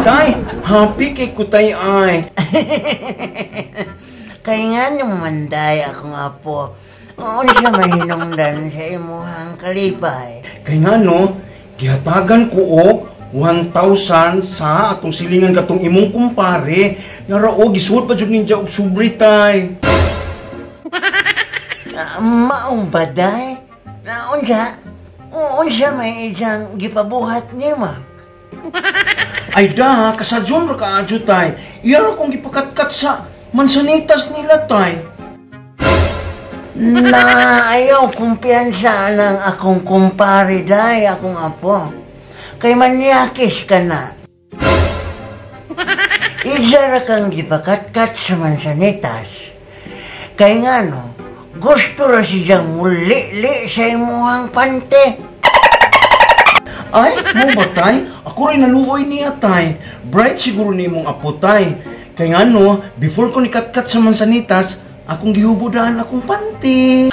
Tay, happy kay ko tay ay. Kaya nga naman day akong apo. Oon siya mahinungdan sa imuhang kalipay. Kay nga no, gihatagan ko o 1,000 sa atong silingan katong imong kumpare. Narao, gisuot pa dyan ninja og subri tay. Maong ba day? Oon siya may isang gipabuhat niya ma. Ay da, kasadyon ra ka adyo tay. Iyaro kong gipakatkat sa mansanitas nila tay. Na ayaw kumpiyansa ng akong kumpare day, akong apo. Kay manyakis ka na. Isa ra kang gipakatkat sa mansanitas. Kay nga no, gusto ra siyang muli-li sa imuhang pante. Ay, mo ba tay? Ako rin naluoy niya tay. Bright siguro ni mong apo tay. Kaya nga no, before ko nikatkat sa mansanitas, akong gihubudaan akong panty.